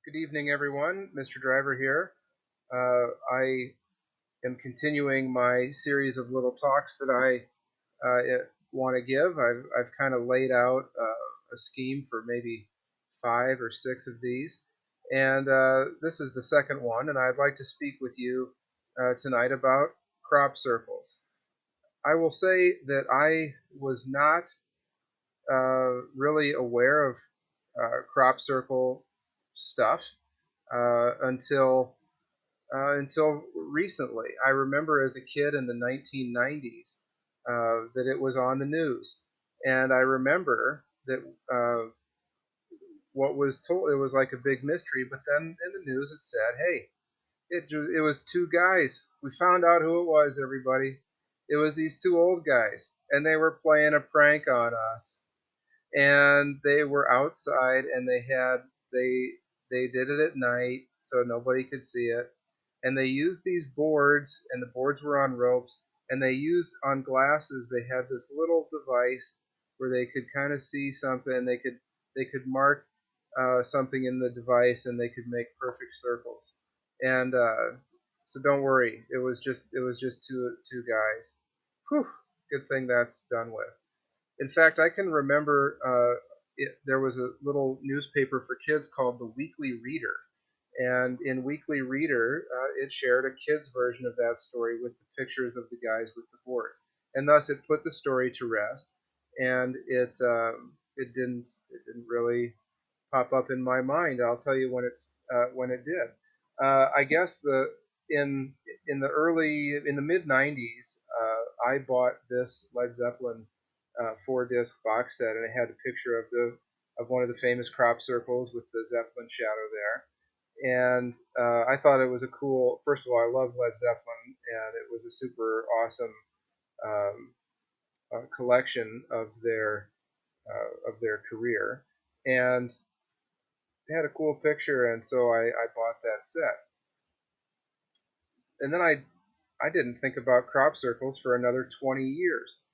Good evening, everyone. Mr. Driver here. I am continuing my series of little talks that I want to give. I've kind of laid out a scheme for maybe 5 or 6 of these, and this is the second one, and I'd like to speak with you tonight about crop circles. I will say that I was not really aware of crop circle stuff until recently. I remember as a kid in the 1990s that it was on the news, and I remember that what was told, it was like a big mystery. But then in the news it said, "Hey, it was 2 guys. We found out who it was. Everybody, it was these 2 old guys, and they were playing a prank on us." And they were outside, and they did it at night so nobody could see it, and they used these boards, and the boards were on ropes, and they used on glasses. They had this little device where they could kind of see something, and they could mark something in the device, and they could make perfect circles. And so don't worry, it was just two guys. Whew, good thing that's done with. In fact, I can remember there was a little newspaper for kids called the Weekly Reader. And in Weekly Reader, it shared a kid's version of that story with the pictures of the guys with the boards. And thus it put the story to rest. And it didn't really pop up in my mind. I'll tell you when it did. I guess in in the mid '90s, I bought this Led Zeppelin 4 disc box set, and it had a picture of one of the famous crop circles with the Zeppelin shadow there. And I thought it was a cool. First of all, I love Led Zeppelin, and it was a super awesome um, collection of their career. And it had a cool picture, and so I bought that set. And then I didn't think about crop circles for another 20 years.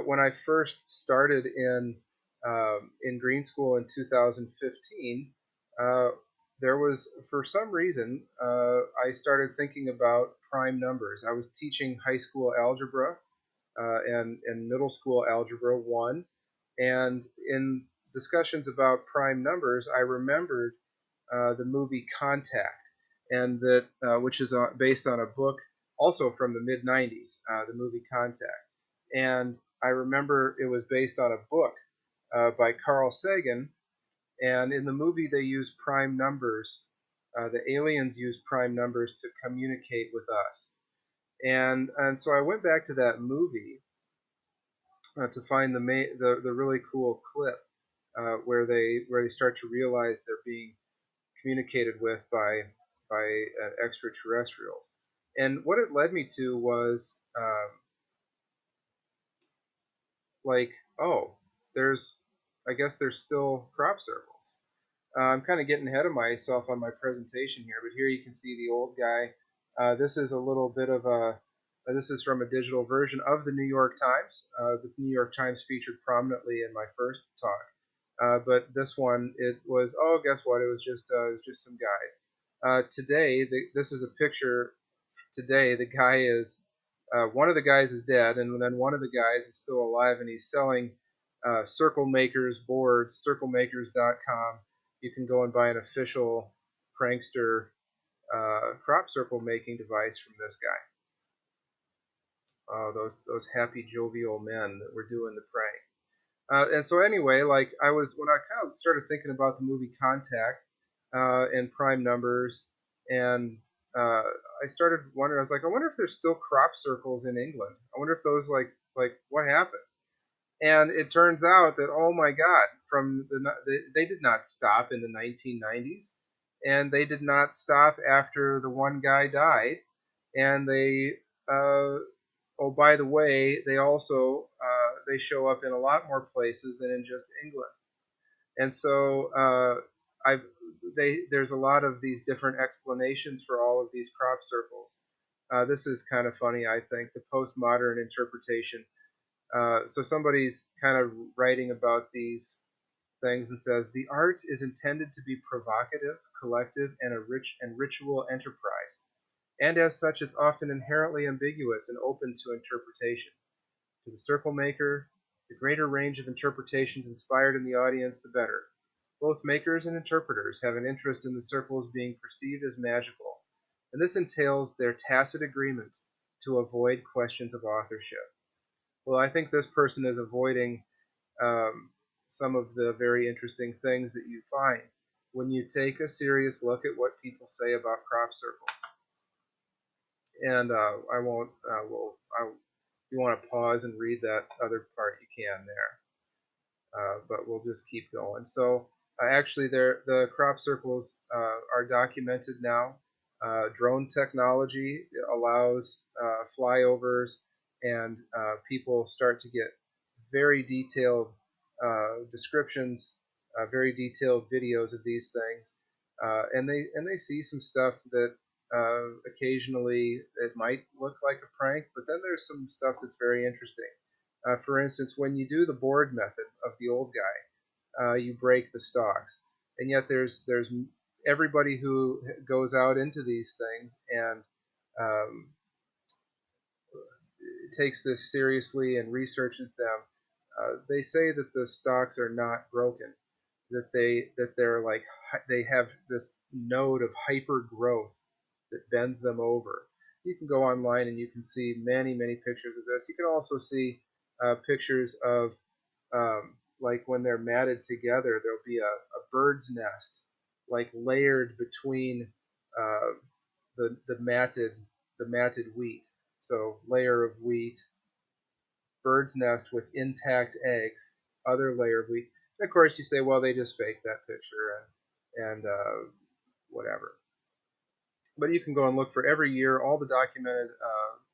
When I first started in green school in 2015, uh, there was, for some reason, I started thinking about prime numbers. I was teaching high school algebra and middle school algebra 1, and in discussions about prime numbers, I remembered the movie Contact, and that which is based on a book also from the mid '90s, the movie Contact. And I remember it was based on a book by Carl Sagan, and in the movie they use prime numbers. The aliens use prime numbers to communicate with us, and so I went back to that movie to find the really cool clip where they start to realize they're being communicated with by extraterrestrials. And what it led me to was like, oh, there's, I guess there's still crop circles. I'm kind of getting ahead of myself on my presentation here, but here you can see the old guy. This is a little bit of this is from a digital version of the New York Times. The New York Times featured prominently in my first talk. But this one, it was, oh, guess what? It was just some guys. Today, this is a picture. Today, the guy is one of the guys is dead, and then one of the guys is still alive, and he's selling Circle Makers boards, circlemakers.com. You can go and buy an official prankster crop circle making device from this guy. Those happy jovial men that were doing the prank. And so anyway, like I was when I kind of started thinking about the movie Contact and prime numbers, and I started wondering. I was like, I wonder if there's still crop circles in England. I wonder if those like what happened. And it turns out that, oh my God, they did not stop in the 1990s, and they did not stop after the one guy died, and oh, by the way, they also they show up in a lot more places than in just England. And so there's a lot of these different explanations for all of these crop circles. This is kind of funny, I think, the postmodern interpretation. So somebody's kind of writing about these things and says, the art is intended to be provocative, collective, and a rich and ritual enterprise, and as such it's often inherently ambiguous and open to interpretation. To the circle maker, the greater range of interpretations inspired in the audience, the better. Both makers and interpreters have an interest in the circles being perceived as magical, and this entails their tacit agreement to avoid questions of authorship. Well, I think this person is avoiding um, some of the very interesting things that you find when you take a serious look at what people say about crop circles. And I won't. If you want to pause and read that other part, you can there. But we'll just keep going. So actually, the crop circles are documented now. Drone technology allows flyovers, and people start to get very detailed descriptions, very detailed videos of these things, and they see some stuff that occasionally it might look like a prank, but then there's some stuff that's very interesting. For instance, when you do the board method of the old guy, you break the stalks, and yet there's everybody who goes out into these things and um, takes this seriously and researches them. They say that the stalks are not broken, that they're like they have this node of hyper growth that bends them over. You can go online and you can see many pictures of this. You can also see pictures of like when they're matted together, there'll be a bird's nest like layered between uh, the matted wheat. So layer of wheat, bird's nest with intact eggs, other layer of wheat. And of course, you say, well, they just faked that picture and whatever. But you can go and look for every year all the documented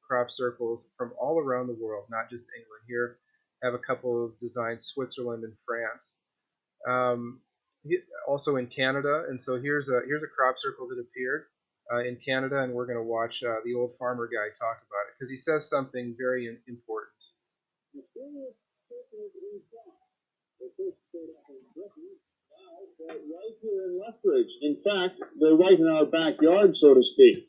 crop circles from all around the world, not just England. Here, I have a couple of designs, Switzerland and France. Um, Also in Canada, and so here's a crop circle that appeared in Canada, and we're going to watch the old farmer guy talk about it because he says something very important. Right here in Lethbridge. In fact, they're right in our backyard, so to speak.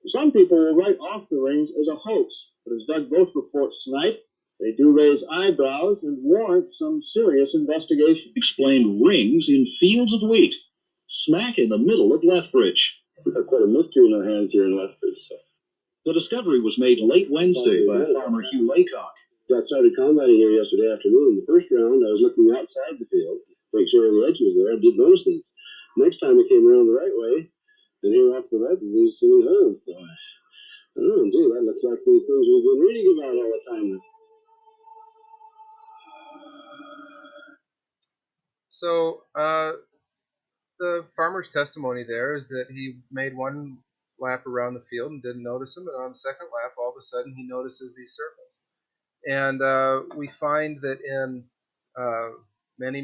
Some people will write off the rings as a hoax, but as Doug Both reports tonight, they do raise eyebrows and warrant some serious investigation. Explained rings in fields of wheat, smack in the middle of Lethbridge. We've got quite a mystery in our hands here in Lethbridge. So. The discovery was made late Wednesday by farmer Hugh Laycock. Got started combining here yesterday afternoon. The first round, I was looking outside the field, make sure the edge was there. I did notice things. Next time I came around the right way, and here off the right, these silly holes. So I don't know, gee, that looks like these things we've been reading about all the time. So the farmer's testimony there is that he made one lap around the field and didn't notice them, and on the second lap, all of a sudden, he notices these circles. And we find that in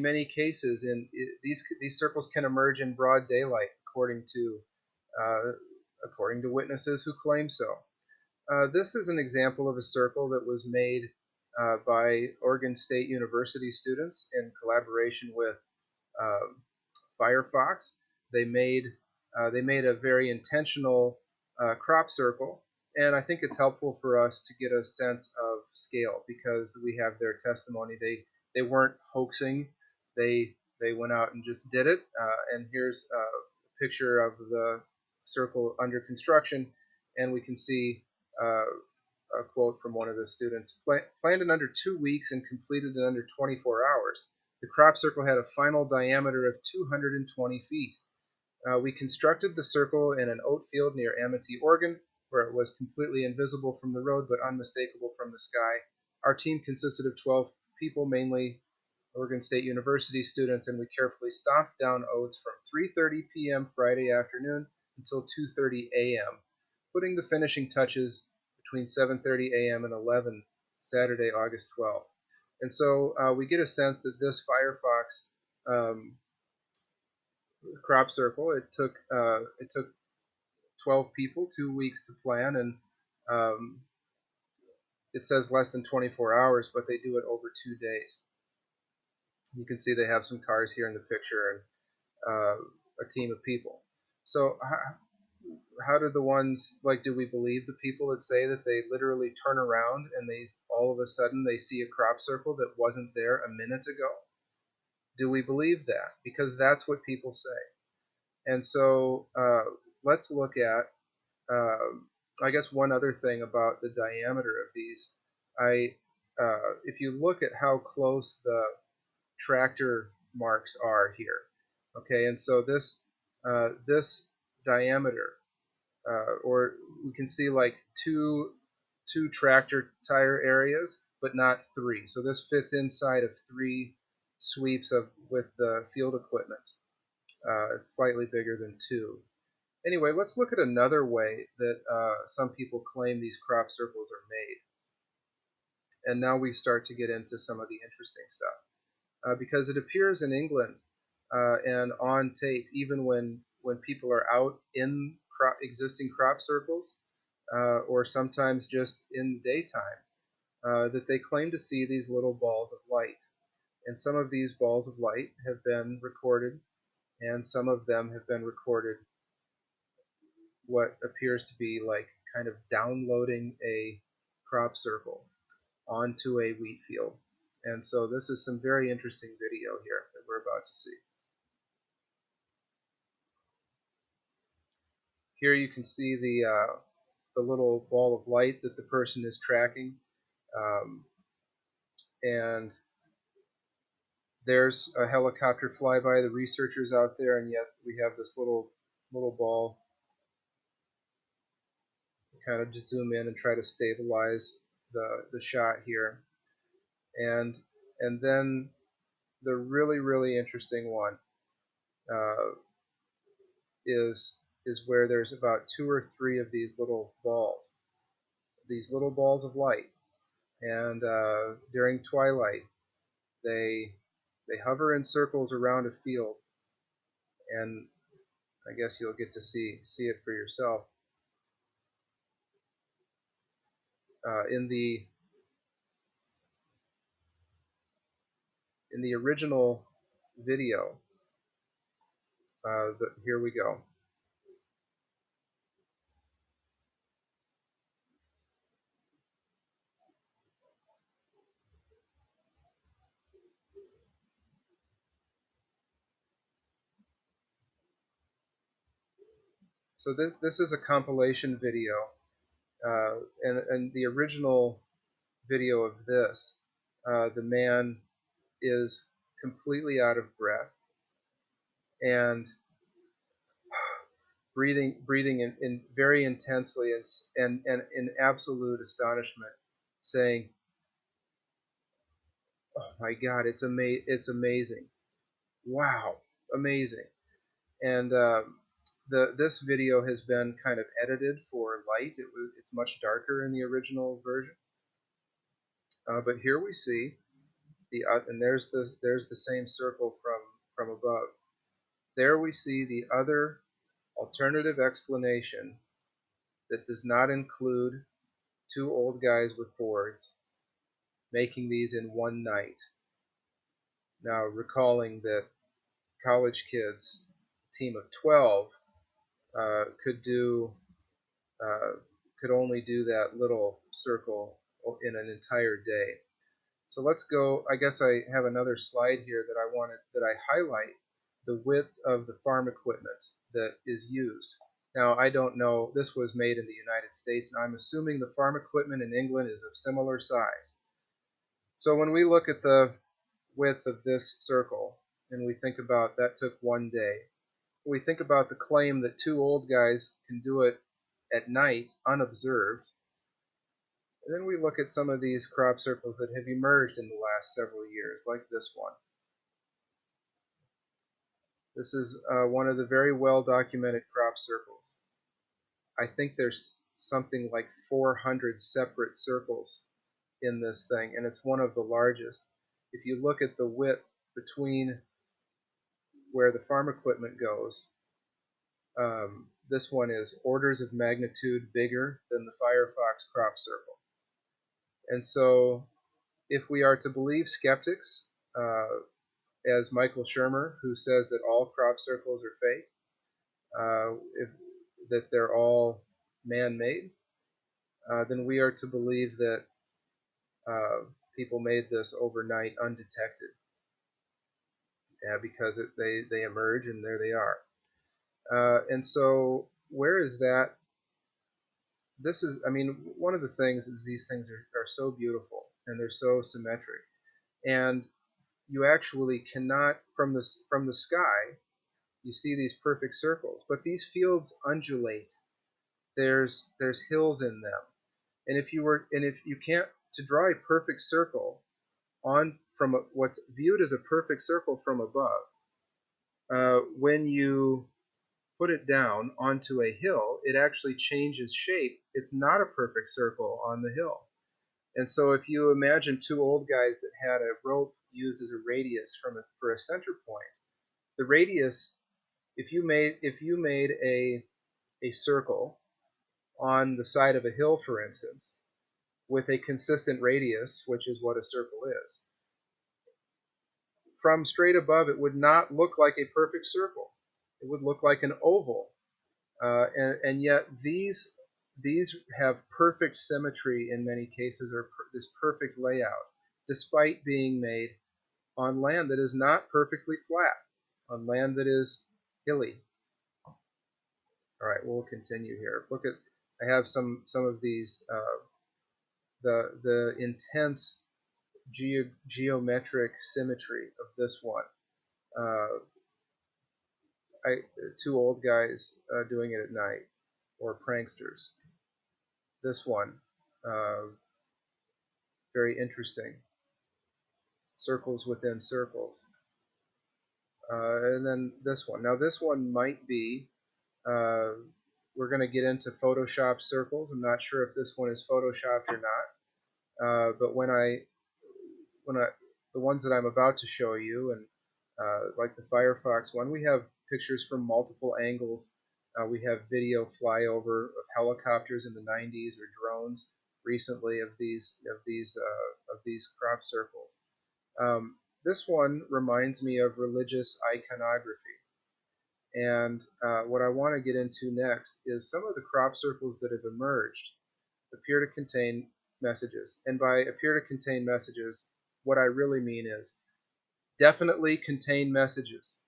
many cases, these circles can emerge in broad daylight, uh, according to witnesses who claim so. This is an example of a circle that was made by Oregon State University students in collaboration with uh, Firefox. They made they made a very intentional crop circle, and I think it's helpful for us to get a sense of scale because we have their testimony. They weren't hoaxing. They went out and just did it. And here's a picture of the circle under construction, and we can see a quote from one of the students. Planned in under 2 weeks and completed in under 24 hours. The crop circle had a final diameter of 220 feet. We constructed the circle in an oat field near Amity, Oregon, where it was completely invisible from the road but unmistakable from the sky. Our team consisted of 12 people, mainly Oregon State University students, and we carefully stomped down oats from 3:30 p.m. Friday afternoon until 2:30 a.m., putting the finishing touches between 7:30 a.m. and 11 Saturday, August 12th. And so we get a sense that this Firefox um, crop circle, it took 12 people 2 weeks to plan, and um, it says less than 24 hours, but they do it over 2 days. You can see they have some cars here in the picture and a team of people. So how do the ones, like, do we believe the people that say that they literally turn around and they all of a sudden they see a crop circle that wasn't there a minute ago? Do we believe that? Because that's what people say. And so let's look at, I guess, one other thing about the diameter of these. If you look at how close the tractor marks are here, okay, and so this diameter, or we can see like two tractor tire areas, but not three. So this fits inside of three sweeps of with the field equipment. It's slightly bigger than two. Anyway, let's look at another way that some people claim these crop circles are made. And now we start to get into some of the interesting stuff. Because it appears in England and on tape, even when people are out in existing crop circles, or sometimes just in the daytime, that they claim to see these little balls of light. And some of these balls of light have been recorded, and some of them have been recorded what appears to be like kind of downloading a crop circle onto a wheat field. And so this is some very interesting video here that we're about to see. Here you can see the little ball of light that the person is tracking, um, and there's a helicopter flyby. The researchers out there, and yet we have this little ball. Kind of just zoom in and try to stabilize the shot here, and then the really interesting one uh, is where there's about two or three of these little balls of light, and during twilight they they hover in circles around a field, and I guess you'll get to see it for yourself. In the original video, here we go. So this is a compilation video, and the original video of this, the man is completely out of breath and breathing in very intensely and in absolute astonishment, saying, "Oh my God, it's amazing! Wow, amazing!" And this video has been kind of edited for light. It's much darker in the original version, but here we see and there's the same circle from above. There we see the other alternative explanation that does not include two old guys with boards making these in one night. Now, recalling that college kids, a team of 12, could do could only do that little circle in an entire day. So let's go. I guess I have another slide here that I highlight the width of the farm equipment that is used. Now, I don't know, this was made in the United States, and I'm assuming the farm equipment in England is of similar size. So when we look at the width of this circle, and we think about that took one day, we think about the claim that two old guys can do it at night unobserved, and then we look at some of these crop circles that have emerged in the last several years, like this one. This is one of the very well documented crop circles. I think there's something like 400 separate circles in this thing, and it's one of the largest. If you look at the width between where the farm equipment goes, this one is orders of magnitude bigger than the Firefox crop circle. And so, if we are to believe skeptics, as Michael Shermer, who says that all crop circles are fake, if, that they're all man-made, then we are to believe that uh, people made this overnight undetected, because they emerge and there they are. And so where is that? This is, I mean, one of the things is these things are so beautiful and they're so symmetric, and you actually cannot from the sky you see these perfect circles, but these fields undulate. There's hills in them, and if you can't to draw a perfect circle on from what's viewed as a perfect circle from above, when you put it down onto a hill, it actually changes shape. It's not a perfect circle on the hill. And so if you imagine two old guys that had a rope used as a radius for a center point, the radius, if you made a circle on the side of a hill, for instance, with a consistent radius, which is what a circle is, from straight above it would not look like a perfect circle. It would look like an oval. And yet these have perfect symmetry in many cases, or this perfect layout, despite being made on land that is not perfectly flat, on land that is hilly. All right, we'll continue here. Look at, I have some of these, the intense geometric symmetry of this one. Uh, two old guys doing it at night, or pranksters. This one, uh, very interesting. Circles within circles. And then this one. Now this one might be, uh, we're going to get into Photoshop circles. I'm not sure if this one is Photoshopped or not. But when I the ones that I'm about to show you, and like the Firefox one, we have pictures from multiple angles. We have video flyover of helicopters in the 90s, or drones recently, of these crop circles. This one reminds me of religious iconography. And what I want to get into next is some of the crop circles that have emerged appear to contain messages. And by appear to contain messages, what I really mean is definitely contain messages.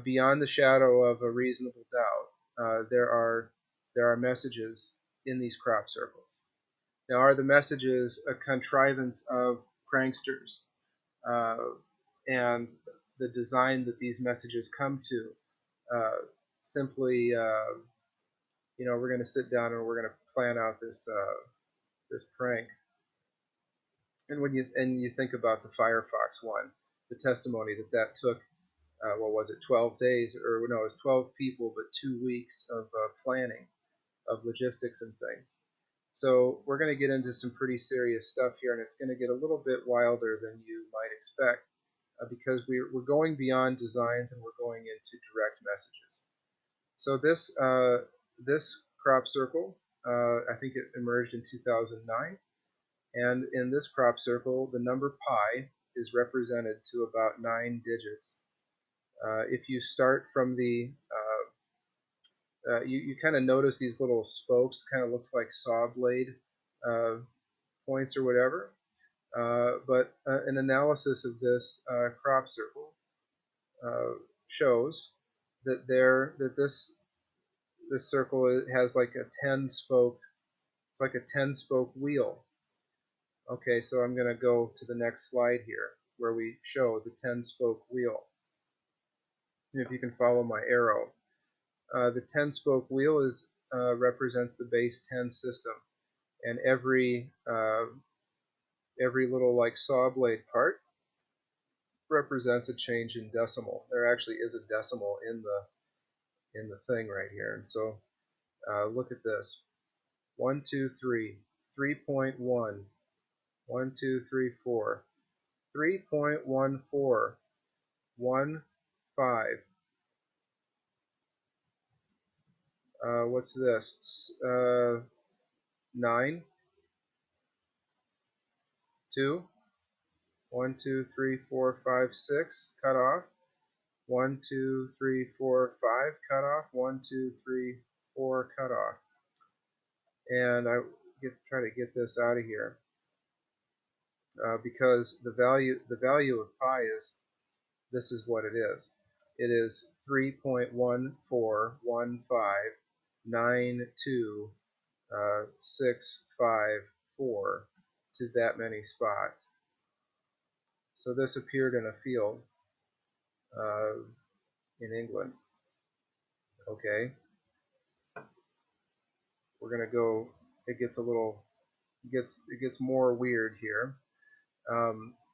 Beyond the shadow of a reasonable doubt, there are messages in these crop circles. Now, are the messages a contrivance of pranksters, uh, and the design that these messages come to uh, simply, we're going to sit down and we're going to plan out this prank? And when you think about the Firefox one, the testimony that took, what was it, 12 days, or no, it was 12 people, but 2 weeks of planning, of logistics and things. So we're going to get into some pretty serious stuff here, and it's going to get a little bit wilder than you might expect, because we're going beyond designs and we're going into direct messages. So this crop circle, I think it emerged in 2009, and in this crop circle, the number pi is represented to about 9 digits. If you start from you kind of notice these little spokes, kind of looks like saw blade uh, points or whatever. But an analysis of this crop circle shows that this circle has like a 10 spoke. It's like a 10 spoke wheel. Okay, so I'm going to go to the next slide here, where we show the 10 spoke wheel. And if you can follow my arrow, the 10 spoke wheel represents the base 10 system, and every little like saw blade part represents a change in decimal. There actually is a decimal in the thing right here. And so look at this: 1, 2, 3, 3.1, 1, 2, 3, 4, 3.14, 1, 5. What's this? 9, 2, 1, 2, 3, 4, 5, 6, cut off. 1, 2, 3, 4, 5, cut off. 1, 2, 3, 4, cut off. And I try to get this out of here because the value of pi is, this is what it is. It is 3.141592654 to that many spots. So this appeared in a field uh, in England. Okay, we're gonna go. It gets a little, it gets more weird here.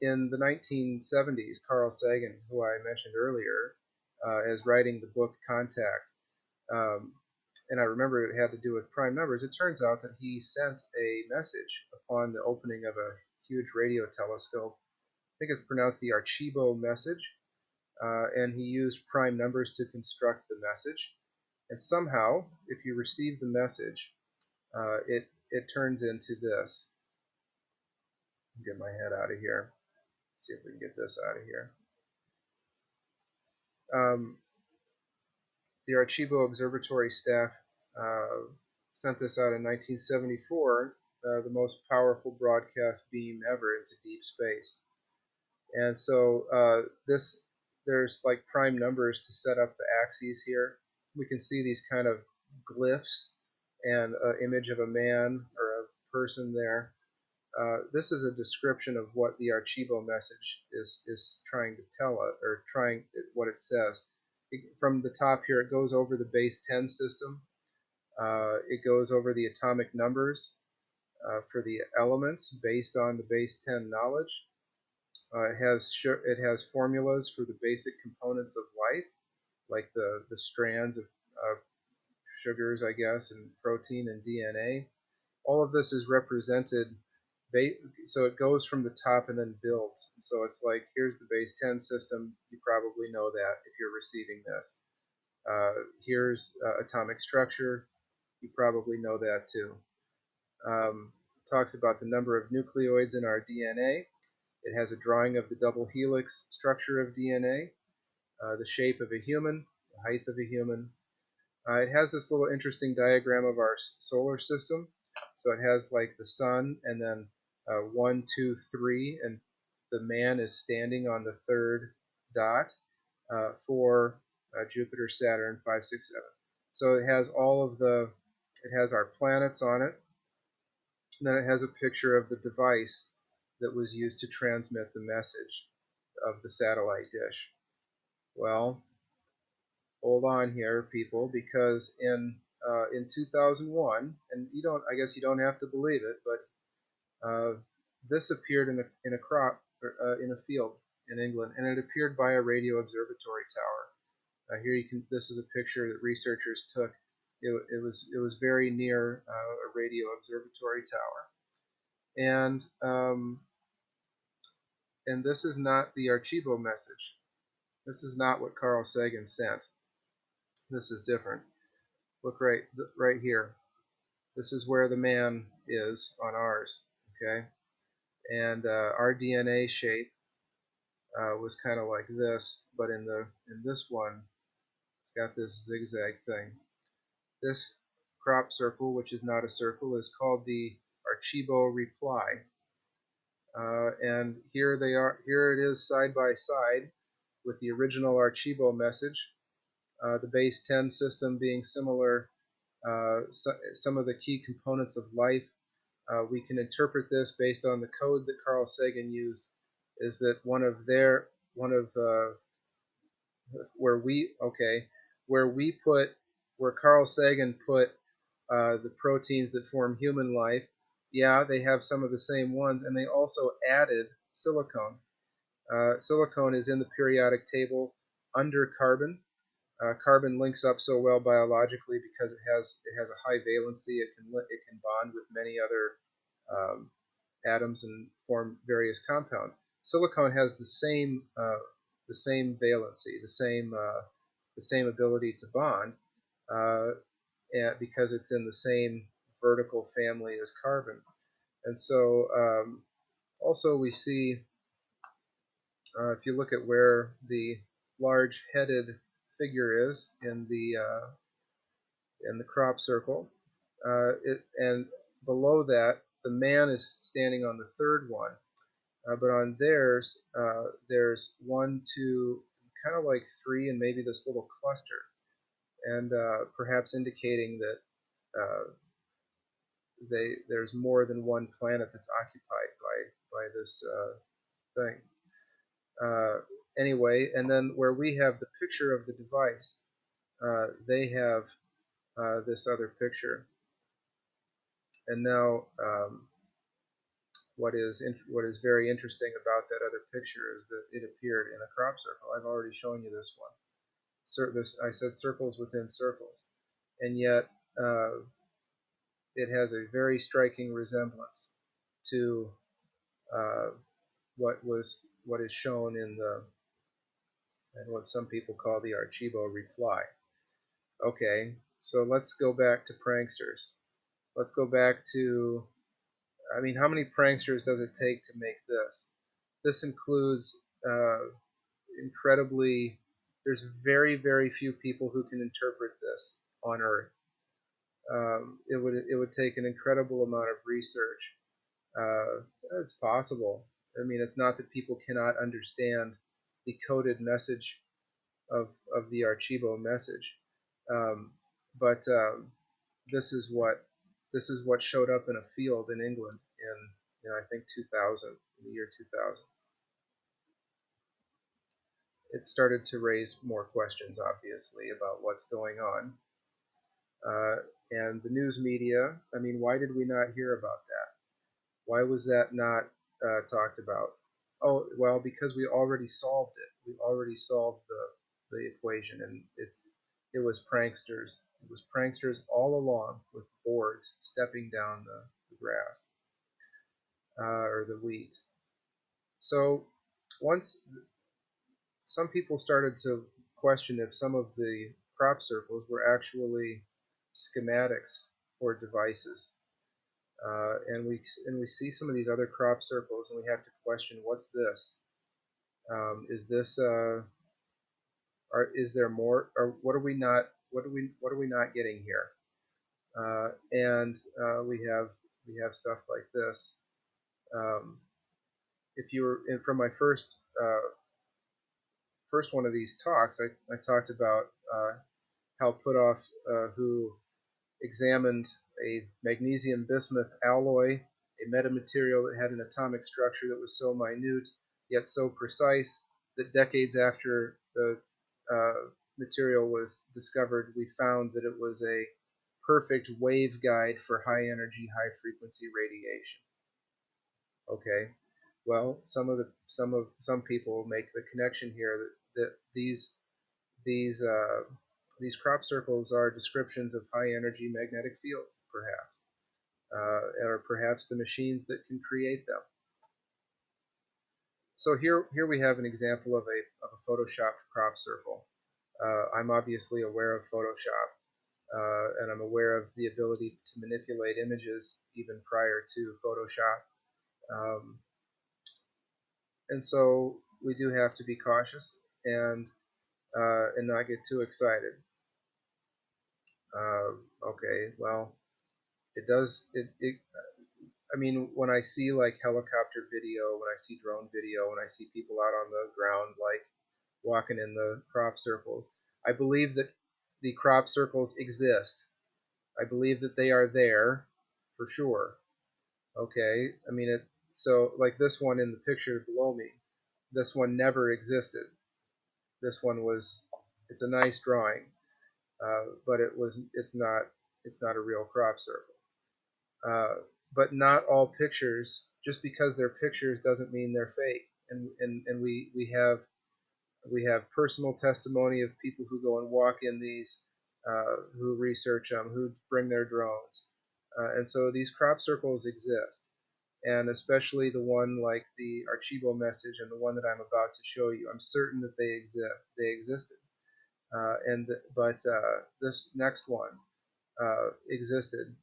In the 1970s, Carl Sagan, who I mentioned earlier, is writing the book Contact, um, and I remember it had to do with prime numbers. It turns out that he sent a message upon the opening of a huge radio telescope. I think it's pronounced the Archibo message, and he used prime numbers to construct the message. And somehow, if you receive the message, it turns into this. Get my head out of here. See if we can get this out of here. The Archibo Observatory staff sent this out in 1974, the most powerful broadcast beam ever into deep space. And so there's like prime numbers to set up the axes here. We can see these kind of glyphs and an image of a man or a person there. This is a description of what the Archibo message is trying to tell us, or what it says. From the top here, it goes over the base 10 system. It goes over the atomic numbers for the elements based on the base 10 knowledge. It has formulas for the basic components of life, like the strands of sugars, I guess, and protein and DNA. All of this is represented, so it goes from the top and then builds. So it's like, here's the base 10 system. You probably know that if you're receiving this. Here's atomic structure. You probably know that too. Talks about the number of nucleoids in our DNA. It has a drawing of the double helix structure of DNA, the shape of a human, the height of a human. It has this little interesting diagram of our solar system. So it has like the sun, and then 1, 2, 3, and the man is standing on the third dot for Jupiter, Saturn, 5, 6, 7. So it has it has our planets on it. And then it has a picture of the device that was used to transmit the message of the satellite dish. Well, hold on here, people, because in 2001, and I guess you don't have to believe it, but this appeared in a field in England, and it appeared by a radio observatory tower. Here this is a picture that researchers took. It was very near a radio observatory tower, and this is not the Archibo message. This is not what Carl Sagan sent. This is different. Look right here. This is where the man is on ours. Okay, and our DNA shape was kind of like this, but in this one, it's got this zigzag thing. This crop circle, which is not a circle, is called the Archibo reply. And here they are. Here it is side by side with the original Archibo message. The base 10 system being similar. Some of the key components of life. We can interpret this based on the code that Carl Sagan used. Is that where Carl Sagan put the proteins that form human life? Yeah, they have some of the same ones, and they also added silicone. Silicone is in the periodic table under carbon. Carbon links up so well biologically because it has a high valency. It can bond with many other atoms and form various compounds. Silicone has the same valency, the same ability to bond, because it's in the same vertical family as carbon. And so also we see If you look at where the large-headed figure is in the crop circle, and below that the man is standing on the third one. But on theirs, there's one, two, kind of like three, and maybe this little cluster, and perhaps indicating that there's more than one planet that's occupied by this thing. Uh, anyway, and then where we have the picture of the device, they have this other picture. And now, what is very interesting about that other picture is that it appeared in a crop circle. I've already shown you this one. I said circles within circles, and yet it has a very striking resemblance to uh, what is shown in the and what some people call the Archivo reply. Okay, so let's go back to pranksters. Let's go back to, I mean, how many pranksters does it take to make this? This includes incredibly, there's very, very few people who can interpret this on Earth. It would take an incredible amount of research. Uh, it's possible. I mean, it's not that people cannot understand the coded message of the Archivo message, um, but this is what this is what showed up in a field in England in I think 2000, in the year 2000. It started to raise more questions, obviously, about what's going on. And the news media, I mean, why did we not hear about that? Why was that not talked about? Oh, well, because we already solved it. We already solved the equation, and it was pranksters. It was pranksters all along with boards stepping down the grass or the wheat. So once some people started to question if some of the crop circles were actually schematics or devices. And we see some of these other crop circles, and we have to question what's this? Is this is there more? Or what are we not? What are we not getting here? And we have stuff like this. Um, if you were from my first one of these talks, I talked about Hal Puthoff, who examined a magnesium bismuth alloy, a metamaterial that had an atomic structure that was so minute yet so precise that decades after the material was discovered, we found that it was a perfect waveguide for high energy, high frequency radiation. Okay, well, some people make the connection here that these these crop circles are descriptions of high energy magnetic fields, perhaps, or perhaps the machines that can create them. So here we have an example of a photoshopped crop circle. I'm obviously aware of Photoshop, and I'm aware of the ability to manipulate images even prior to Photoshop. Um, and so we do have to be cautious and not get too excited. Okay, well, it does it I mean, when I see like helicopter video, when I see drone video, when I see people out on the ground like walking in the crop circles, I believe that the crop circles exist. I believe that they are there for sure. Okay, I mean it. So like this one in the picture below me, this one never existed. This one was. It's a nice drawing, but it's not a real crop circle. Uh, but not all pictures, just because they're pictures doesn't mean they're fake. And we have personal testimony of people who go and walk in these, who research them, who bring their drones. And so these crop circles exist. And especially the one like the Archivo message and the one that I'm about to show you, I'm certain that they exist. They existed. But this next one existed.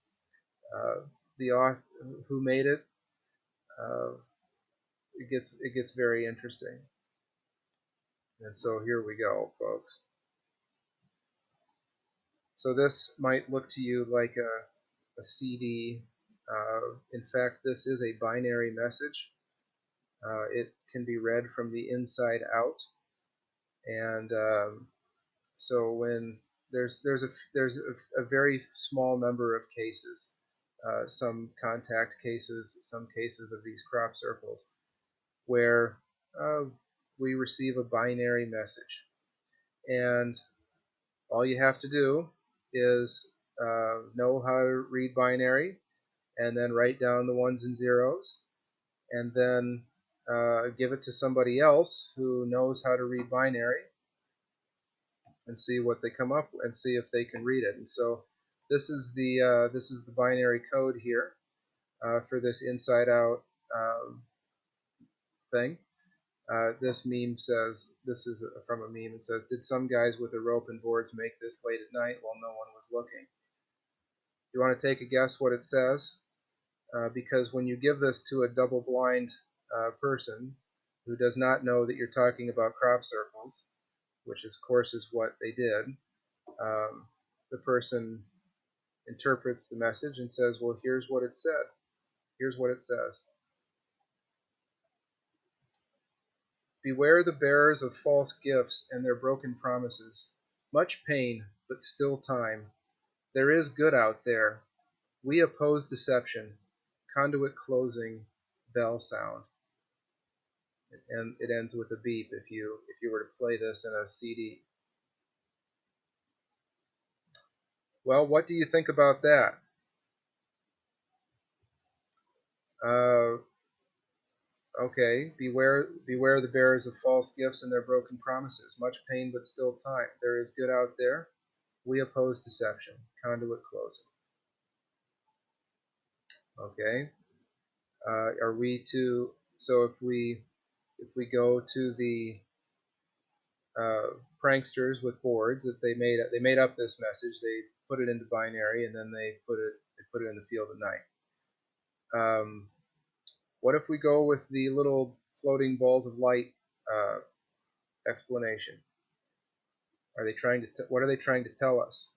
Uh, the author who made it, uh, it gets very interesting. And so here we go, folks. So this might look to you like a CD. In fact, this is a binary message. It can be read from the inside out, and so when there's a very small number of cases, some contact cases, some cases of these crop circles, where uh, we receive a binary message, and all you have to do is know how to read binary, and then write down the ones and zeros, and then give it to somebody else who knows how to read binary, and see what they come up with, and see if they can read it. And so this is the binary code here for this inside out thing. This meme says, this is from a meme. It says, "Did some guys with a rope and boards make this late at night while no one was looking?" You want to take a guess what it says? Because when you give this to a double-blind person who does not know that you're talking about crop circles, which of course is what they did, the person interprets the message and says, "Well, here's what it said. Here's what it says. Beware the bearers of false gifts and their broken promises. Much pain, but still time. There is good out there. We oppose deception. Conduit closing. Bell sound." And it ends with a beep if you were to play this in a CD. Well, what do you think about that? Uh, okay, beware the bearers of false gifts and their broken promises. Much pain, but still time. There is good out there. We oppose deception. Conduit closing. Okay. Are we to so if we go to the pranksters with boards that they made up this message, they put it into binary, and then they put it in the field at night. What if we go with the little floating balls of light uh, explanation? What are they trying to tell us?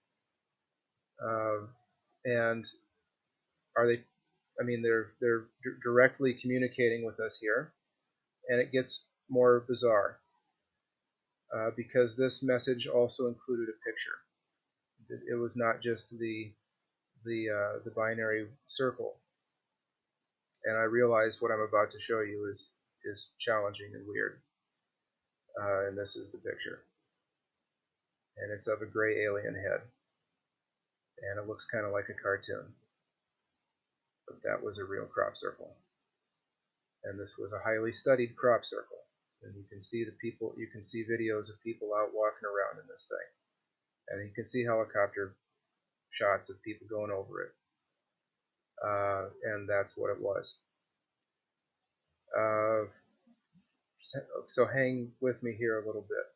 Uh, and are they? I mean, they're directly communicating with us here, and it gets more bizarre because this message also included a picture. It was not just the binary circle. And I realize what I'm about to show you is challenging and weird. And this is the picture, and it's of a gray alien head, and it looks kind of like a cartoon. But that was a real crop circle, and this was a highly studied crop circle. And you can see videos of people out walking around in this thing, and you can see helicopter shots of people going over it. And that's what it was. Uh, so hang with me here a little bit.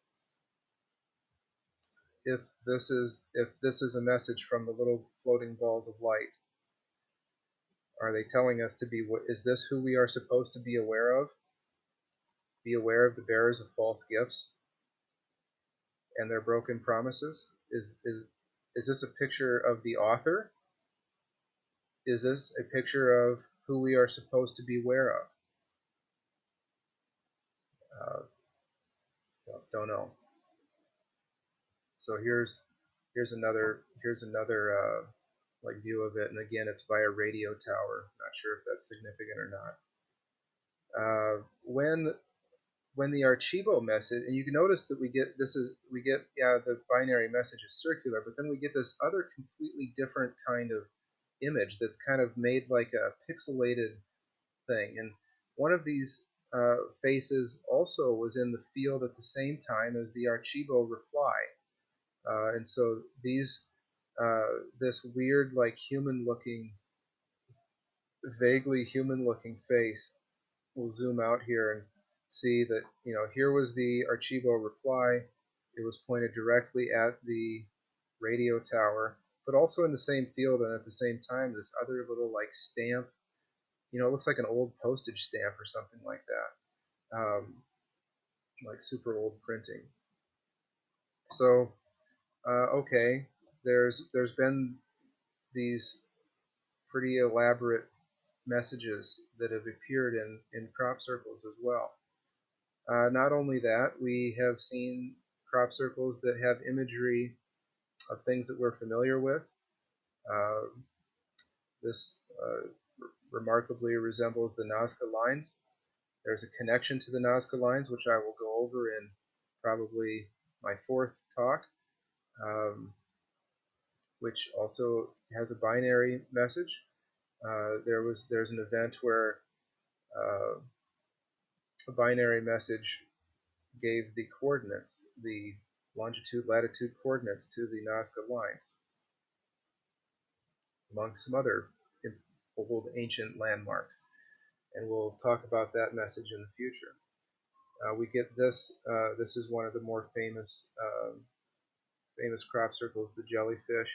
If this is a message from the little floating balls of light, are they telling us to be? Is this who we are supposed to be aware of? Be aware of the bearers of false gifts and their broken promises. Is this a picture of the author? Is this a picture of who we are supposed to be aware of? Uh, don't know. So here's another like view of it, and again, it's by a radio tower. Not sure if that's significant or not. When the Archivo message, and you can notice that the binary message is circular, but then we get this other completely different kind of image that's kind of made like a pixelated thing. And one of these faces also was in the field at the same time as the Archivo reply. And so this weird, like vaguely human looking face, we'll zoom out here and see that, here was the Archivo reply. It was pointed directly at the radio tower, but also in the same field, and at the same time, this other little like stamp, it looks like an old postage stamp or something like that. like super old printing. So okay, there's been these pretty elaborate messages that have appeared in crop circles as well. Not only that, we have seen crop circles that have imagery of things that we're familiar with. Uh, this remarkably resembles the Nazca lines. There's a connection to the Nazca lines, which I will go over in probably my fourth talk, um, which also has a binary message. There's an event where uh, a binary message gave the coordinates, the longitude latitude coordinates to the Nazca lines, among some other old ancient landmarks. And we'll talk about that message in the future. We get this. This is one of the more famous crop circles, the jellyfish.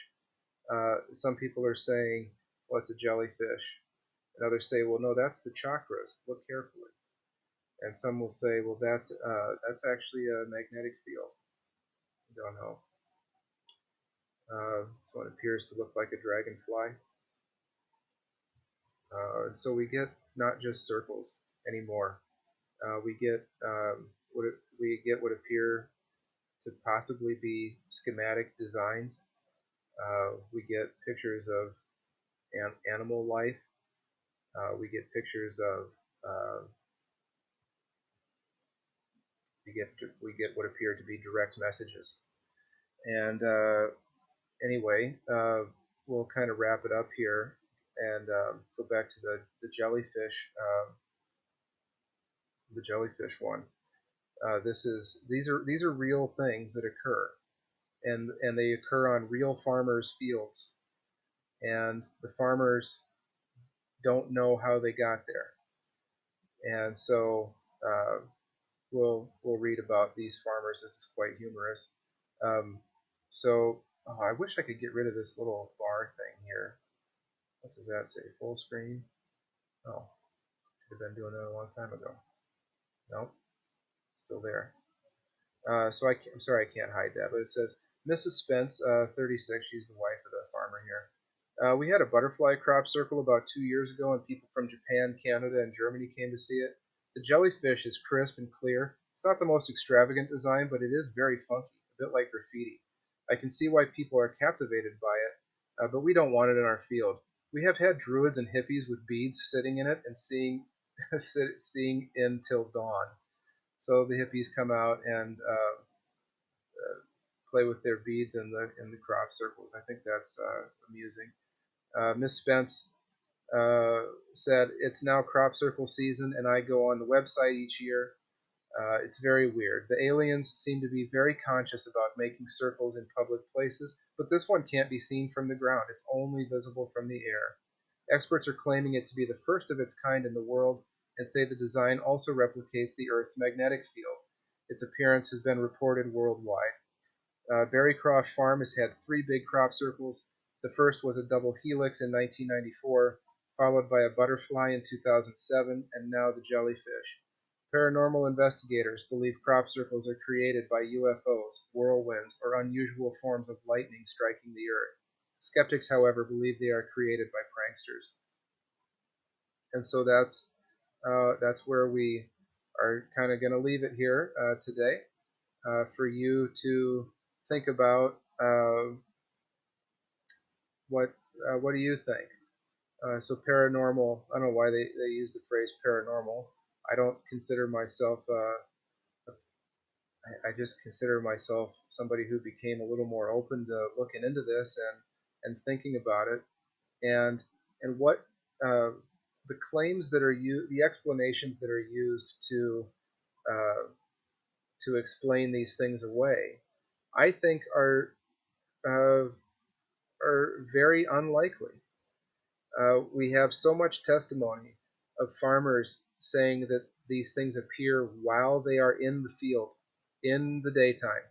Some people are saying, "Well, it's a jellyfish," and others say, "Well, no, that's the chakras. Look carefully." And some will say, "Well, that's actually a magnetic field." I don't know. This one appears to look like a dragonfly. So we get not just circles anymore. We get what appear to possibly be schematic designs. We get pictures of animal life. We get pictures of we get what appear to be direct messages. And anyway, we'll kind of wrap it up here and go back to the jellyfish one. These are real things that occur, and they occur on real farmers' fields, and the farmers don't know how they got there, and so we'll read about these farmers. This is quite humorous. Um, so I wish I could get rid of this little bar thing here. What does that say? Full screen? Oh, should have been doing that a long time ago. Nope, still there. I'm sorry I can't hide that, but it says Mrs. Spence, 36. She's the wife of the farmer here. We had a butterfly crop circle about 2 years ago, and people from Japan, Canada, and Germany came to see it. The jellyfish is crisp and clear. It's not the most extravagant design, but it is very funky, a bit like graffiti. I can see why people are captivated by it, but we don't want it in our field. We have had druids and hippies with beads sitting in it and seeing seeing in till dawn. So the hippies come out and play with their beads in the crop circles. I think that's amusing. Miss Spence said it's now crop circle season, and I go on the website each year. It's very weird. The aliens seem to be very conscious about making circles in public places, but this one can't be seen from the ground. It's only visible from the air. Experts are claiming it to be the first of its kind in the world and say the design also replicates the Earth's magnetic field. Its appearance has been reported worldwide. Barrycroft Farm has had three big crop circles. The first was a double helix in 1994, followed by a butterfly in 2007, and now the jellyfish. Paranormal investigators believe crop circles are created by UFOs, whirlwinds, or unusual forms of lightning striking the Earth. Skeptics, however, believe they are created by pranksters. And so that's where we are kind of going to leave it here today for you to think about what do you think? So paranormal. I don't know why they use the phrase paranormal. I don't consider myself. I just consider myself somebody who became a little more open to looking into this and thinking about it and what uh, the claims that are used, the explanations that are used uh, to explain these things away, I think uh, are very unlikely. We have so much testimony of farmers saying that these things appear while they are in the field in the daytime.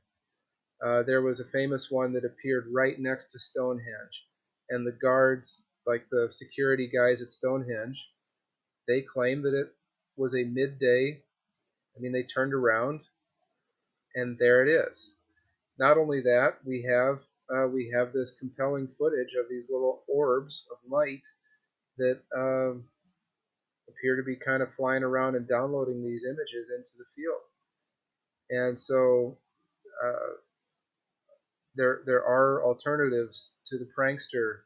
There was a famous one that appeared right next to Stonehenge, and the guards, like the security guys at Stonehenge, they claimed that it was a midday. I mean, they turned around. And there it is. Not only that, we have this compelling footage of these little orbs of light that appear to be kind of flying around and downloading these images into the field. And so uh, there are alternatives to the prankster,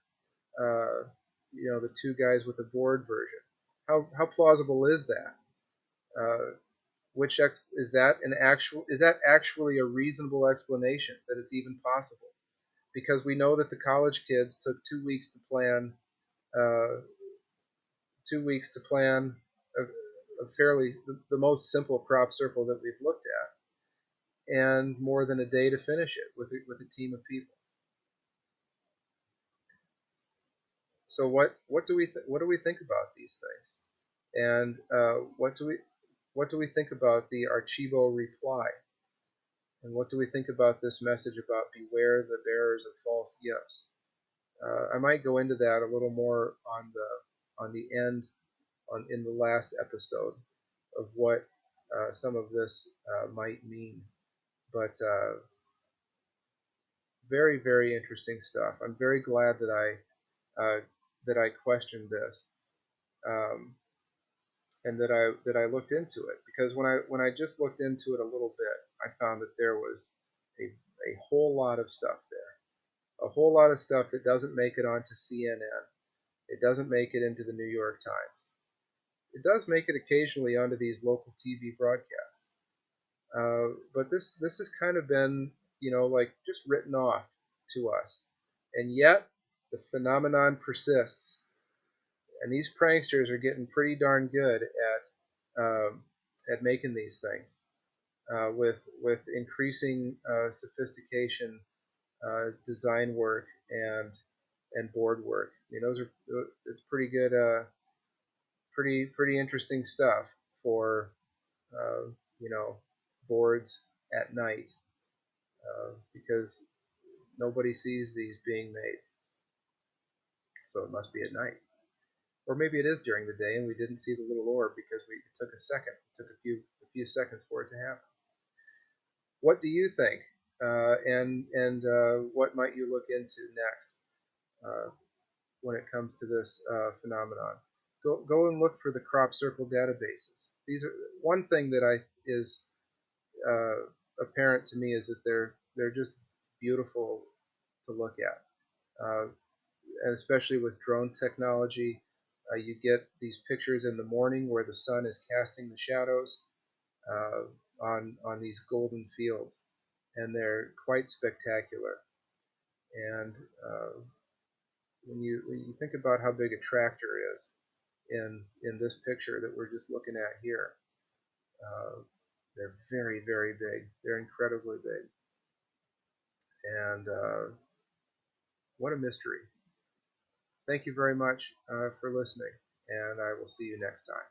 uh, the two guys with the board version. How plausible is that? Uh, is that actually a reasonable explanation that it's even possible? Because we know that the college kids took 2 weeks to plan, uh, 2 weeks to plan a fairly the most simple crop circle that we've looked at, and more than a day to finish it with a team of people. So what do we think about these things? And what do we think about the Archivo reply? And what do we think about this message about beware the bearers of false gifts? I might go into that a little more on the end in the last episode of what some of this might mean. But very very interesting stuff. I'm very glad that I questioned this. Um, and that I looked into it, because when I just looked into it a little bit, I found that there was a whole lot of stuff there, a whole lot of stuff that doesn't make it onto CNN. It doesn't make it into the New York Times. It does make it occasionally onto these local TV broadcasts, but this has kind of been like just written off to us, and yet the phenomenon persists. And these pranksters are getting pretty darn good at making these things with increasing sophistication, design work, and board work. I mean, those are it's pretty good, pretty interesting stuff for uh, you know boards at night, because nobody sees these being made, so it must be at night. Or maybe it is during the day and we didn't see the little orb because it took a second. It took a few seconds for it to happen. What do you think? And what might you look into next uh, when it comes to this phenomenon? Go and look for the crop circle databases. These are one thing that I is uh, apparent to me is that they're just beautiful to look at. And especially with drone technology, you get these pictures in the morning where the sun is casting the shadows uh, on these golden fields, and they're quite spectacular. And when you think about how big a tractor is in this picture that we're just looking at here, uh, they're very very big. They're incredibly big, and what a mystery. Thank you very much for listening, and I will see you next time.